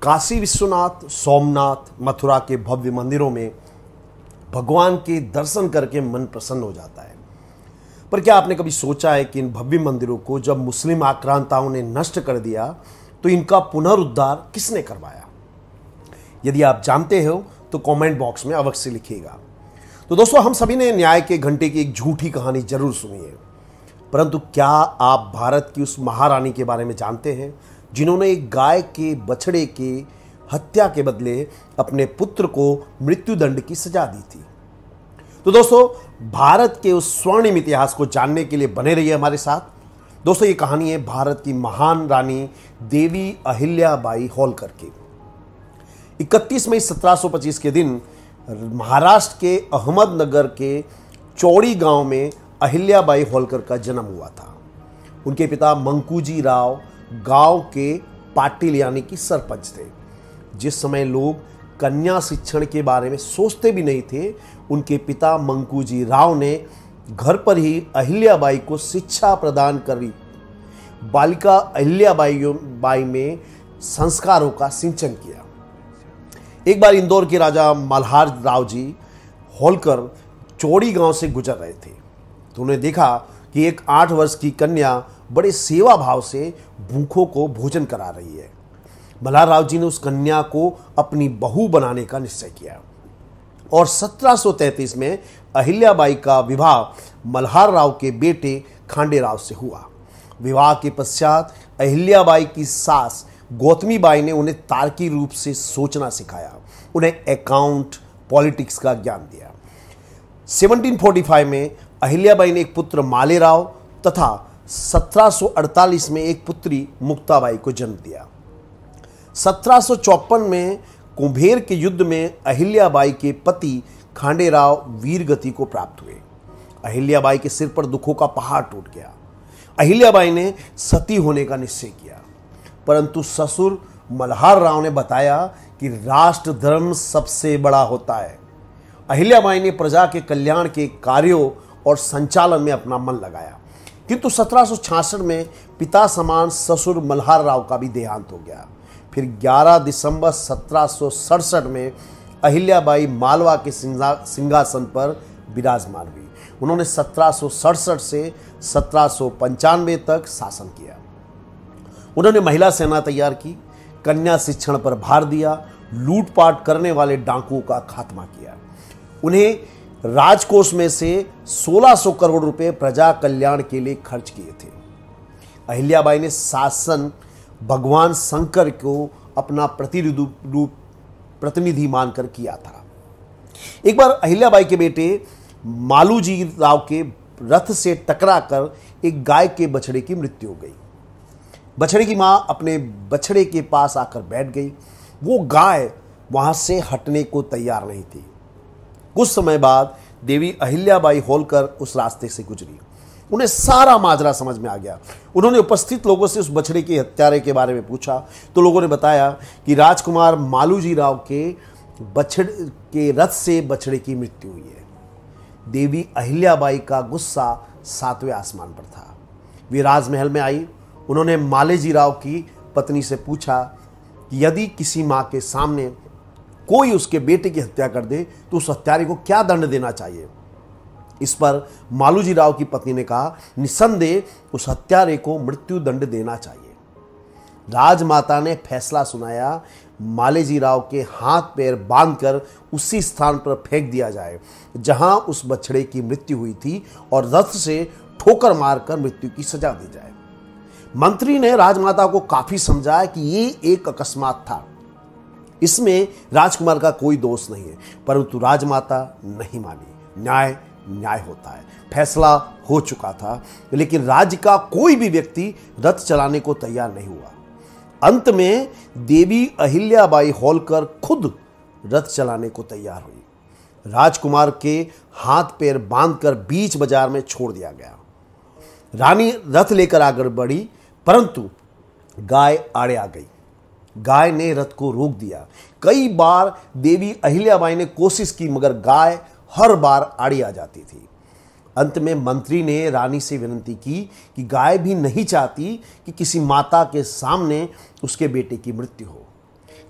काशी विश्वनाथ, सोमनाथ, मथुरा के भव्य मंदिरों में भगवान के दर्शन करके मन प्रसन्न हो जाता है। पर क्या आपने कभी सोचा है कि इन भव्य मंदिरों को जब मुस्लिम आक्रांताओं ने नष्ट कर दिया तो इनका पुनरुद्धार किसने करवाया? यदि आप जानते हो तो कमेंट बॉक्स में अवश्य लिखिएगा। तो दोस्तों, हम सभी ने न्याय के घंटे की एक झूठी कहानी जरूर सुनी है, परंतु क्या आप भारत की उस महारानी के बारे में जानते हैं जिन्होंने एक गाय के बछड़े के हत्या के बदले अपने पुत्र को मृत्युदंड की सजा दी थी? तो दोस्तों, भारत के उस स्वर्णिम इतिहास को जानने के लिए बने रहिए हमारे साथ। दोस्तों, ये कहानी है भारत की महान रानी देवी अहिल्याबाई होलकर की। 31 मई 1725 के दिन महाराष्ट्र के अहमदनगर के चौड़ी गांव में अहिल्याबाई होलकर का जन्म हुआ था। उनके पिता मंकूजी राव गांव के पाटिल यानी कि सरपंच थे। जिस समय लोग कन्या शिक्षण के बारे में सोचते भी नहीं थे, उनके पिता मंकूजी राव ने घर पर ही अहिल्याबाई को शिक्षा प्रदान करी। बालिका अहिल्याबाई में संस्कारों का सिंचन किया। एक बार इंदौर के राजा मल्हार राव जी होलकर चौड़ी गांव से गुजर रहे थे तो उन्हें देखा कि एक 8 वर्ष की कन्या बड़े सेवा भाव से भूखों को भोजन करा रही है। मल्हार राव जी ने उस कन्या को अपनी बहू बनाने का निश्चय किया और 1733 में अहिल्याबाई का विवाह मल्हार राव के बेटे खांडे राव से हुआ। विवाह के पश्चात अहिल्याबाई की सास गौतमी बाई ने उन्हें तार्किक रूप से सोचना सिखाया, उन्हें अकाउंट, पॉलिटिक्स का ज्ञान दिया। 1745 में अहिल्याबाई ने एक पुत्र मालेराव तथा 1748 में एक पुत्री मुक्ताबाई को जन्म दिया। 1754 में कुंभेर के युद्ध में अहिल्याबाई के पति खांडेराव वीर गति को प्राप्त हुए। अहिल्याबाई के सिर पर दुखों का पहाड़ टूट गया। अहिल्याबाई ने सती होने का निश्चय किया, परंतु ससुर मल्हार राव ने बताया कि राष्ट्र धर्म सबसे बड़ा होता है। अहिल्याबाई ने प्रजा के कल्याण के कार्यों और संचालन में अपना मन लगाया, किंतु 1766 में पिता समान ससुर मल्हार राव का भी देहांत हो गया। फिर 11 दिसंबर 1767 में अहिल्याबाई मालवा के सिंहासन पर विराजमान हुई। उन्होंने 1767 से 1795 तक शासन किया। उन्होंने महिला सेना तैयार की, कन्या शिक्षण पर भार दिया, लूटपाट करने वाले डाकुओं का खात्मा किया। उन्हें राजकोष में से 1600 करोड़ रुपए प्रजा कल्याण के लिए खर्च किए थे। अहिल्याबाई ने शासन भगवान शंकर को अपना प्रतिनिधि मानकर किया था। एक बार अहिल्याबाई के बेटे मालूजी राव के रथ से टकराकर एक गाय के बछड़े की मृत्यु हो गई। बछड़े की मां अपने बछड़े के पास आकर बैठ गई। वो गाय वहां से हटने को तैयार नहीं थी। कुछ समय बाद देवी अहिल्याबाई होलकर उस रास्ते से गुजरी। उन्हें सारा माजरा समझ में आ गया। उन्होंने उपस्थित लोगों से उस बछड़े के हत्यारे के बारे में पूछा तो लोगों ने बताया कि राजकुमार मालूजी राव के बछड़े के रथ से बछड़े की मृत्यु हुई है। देवी अहिल्याबाई का गुस्सा 7वें आसमान पर था। वे राजमहल में आई। उन्होंने मालेजी राव की पत्नी से पूछा कि यदि किसी मां के सामने कोई उसके बेटे की हत्या कर दे तो उस हत्यारे को क्या दंड देना चाहिए? इस पर मालूजी राव की पत्नी ने कहा, निसंदेह उस हत्यारे को मृत्यु दंड देना चाहिए। राजमाता ने फैसला सुनाया, मालेजी राव के हाथ पैर बांधकर उसी स्थान पर फेंक दिया जाए जहां उस बछड़े की मृत्यु हुई थी और रथ से ठोकर मारकर मृत्यु की सजा दी जाए। मंत्री ने राजमाता को काफी समझाया कि ये एक अकस्मात था, इसमें राजकुमार का कोई दोष नहीं है, परंतु राजमाता नहीं मानी। न्याय न्याय होता है। फैसला हो चुका था, लेकिन राज्य का कोई भी व्यक्ति रथ चलाने को तैयार नहीं हुआ। अंत में देवी अहिल्याबाई होलकर खुद रथ चलाने को तैयार हुई। राजकुमार के हाथ पैर बांधकर बीच बाजार में छोड़ दिया गया। रानी रथ लेकर आगे बढ़ी, परंतु गाय आड़े आ गई। गाय ने रथ को रोक दिया। कई बार देवी अहिल्याबाई ने कोशिश की, मगर गाय हर बार आड़ी आ जाती थी। अंत में मंत्री ने रानी से विनती की कि गाय भी नहीं चाहती कि किसी माता के सामने उसके बेटे की मृत्यु हो।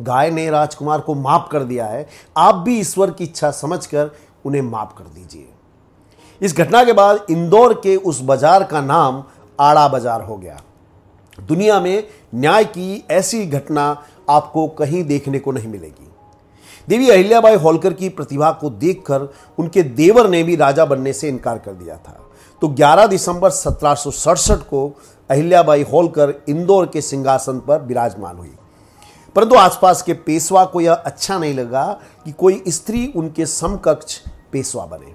गाय ने राजकुमार को माफ कर दिया है, आप भी ईश्वर की इच्छा समझकर उन्हें माफ कर दीजिए। इस घटना के बाद इंदौर के उस बाजार का नाम आड़ा बाजार हो गया। दुनिया में न्याय की ऐसी घटना आपको कहीं देखने को नहीं मिलेगी। देवी अहिल्याबाई होलकर की प्रतिभा को देखकर उनके देवर ने भी राजा बनने से इनकार कर दिया था। तो 11 दिसंबर 1767 को अहिल्याबाई होलकर इंदौर के सिंहासन पर विराजमान हुई। परंतु आसपास के पेशवा को यह अच्छा नहीं लगा कि कोई स्त्री उनके समकक्ष पेशवा बने।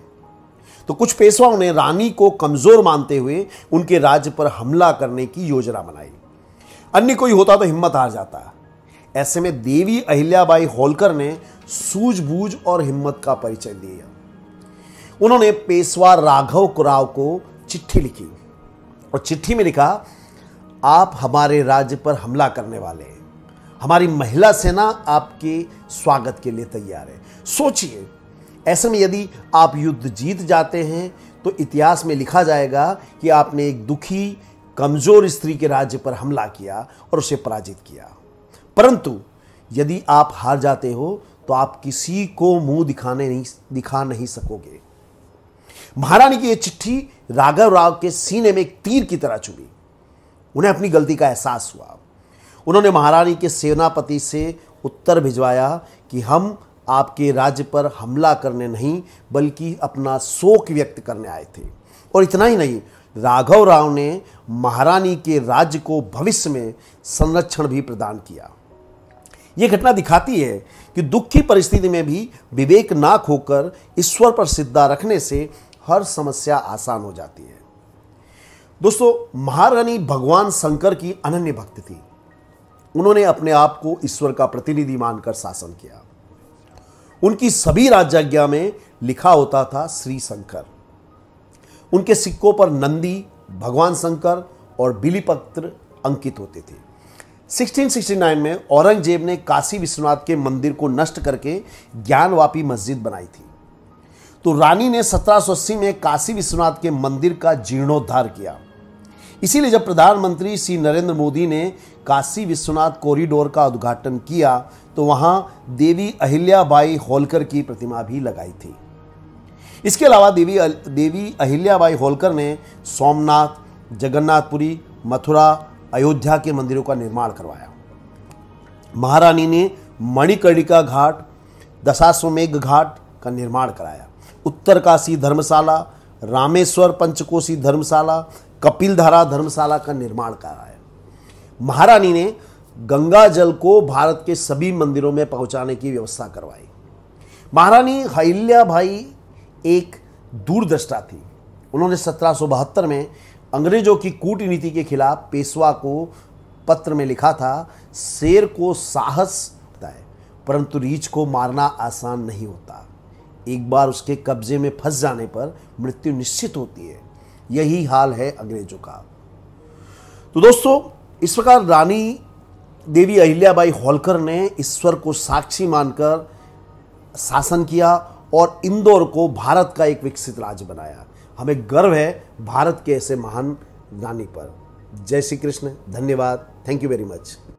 तो कुछ पेशवाओं ने रानी को कमजोर मानते हुए उनके राज्य पर हमला करने की योजना बनाई। अन्य कोई होता तो हिम्मत हार जाता। ऐसे में देवी अहिल्याबाई होलकर ने सूझबूझ और हिम्मत का परिचय दिया। उन्होंने पेशवा राघव राव को चिट्ठी लिखी और चिट्ठी में लिखा, आप हमारे राज्य पर हमला करने वाले हैं, हमारी महिला सेना आपके स्वागत के लिए तैयार है। सोचिए, ऐसे में यदि आप युद्ध जीत जाते हैं तो इतिहास में लिखा जाएगा कि आपने एक दुखी कमजोर स्त्री के राज्य पर हमला किया और उसे पराजित किया। परंतु यदि आप हार जाते हो तो आप किसी को मुंह दिखा नहीं सकोगे। महारानी की यह चिट्ठी राघव राव के सीने में एक तीर की तरह चुभी। उन्हें अपनी गलती का एहसास हुआ। उन्होंने महारानी के सेनापति से उत्तर भिजवाया कि हम आपके राज्य पर हमला करने नहीं बल्कि अपना शोक व्यक्त करने आए थे। और इतना ही नहीं, राघव राव ने महारानी के राज्य को भविष्य में संरक्षण भी प्रदान किया। यह घटना दिखाती है कि दुख की परिस्थिति में भी विवेक ना खोकर ईश्वर पर श्रद्धा रखने से हर समस्या आसान हो जाती है। दोस्तों, महारानी भगवान शंकर की अनन्य भक्त थी। उन्होंने अपने आप को ईश्वर का प्रतिनिधि मानकर शासन किया। उनकी सभी राजाज्ञा में लिखा होता था श्री शंकर। उनके सिक्कों पर नंदी, भगवान शंकर और बिलीपत्र अंकित होते थे। 1669 में औरंगजेब ने काशी विश्वनाथ के मंदिर को नष्ट करके ज्ञानवापी मस्जिद बनाई थी। तो रानी ने 1780 में काशी विश्वनाथ के मंदिर का जीर्णोद्धार किया। इसीलिए जब प्रधानमंत्री श्री नरेंद्र मोदी ने काशी विश्वनाथ कॉरिडोर का उद्घाटन किया तो वहां देवी अहिल्याबाई होलकर की प्रतिमा भी लगाई थी। इसके अलावा देवी अहिल्याबाई होलकर ने सोमनाथ, जगन्नाथपुरी, मथुरा, अयोध्या के मंदिरों का निर्माण करवाया। महारानी ने मणिकर्णिका घाट, दशाश्वमेध घाट का निर्माण कराया। उत्तरकाशी धर्मशाला, रामेश्वर पंचकोशी धर्मशाला, कपिलधारा धर्मशाला का निर्माण कराया। महारानी ने गंगा जल को भारत के सभी मंदिरों में पहुंचाने की व्यवस्था करवाई। महारानी अहिल्याबाई एक दूरदृष्टा थी। उन्होंने 1772 में अंग्रेजों की कूटनीति के खिलाफ पेशवा को पत्र में लिखा था, शेर को साहस होता है परंतु रीछ को मारना आसान नहीं होता। एक बार उसके कब्जे में फंस जाने पर मृत्यु निश्चित होती है। यही हाल है अंग्रेजों का। तो दोस्तों, इस प्रकार रानी देवी अहिल्याबाई होलकर ने ईश्वर को साक्षी मानकर शासन किया और इंदौर को भारत का एक विकसित राज्य बनाया। हमें गर्व है भारत के ऐसे महान रानी पर। जय श्री कृष्ण। धन्यवाद। Thank you very much.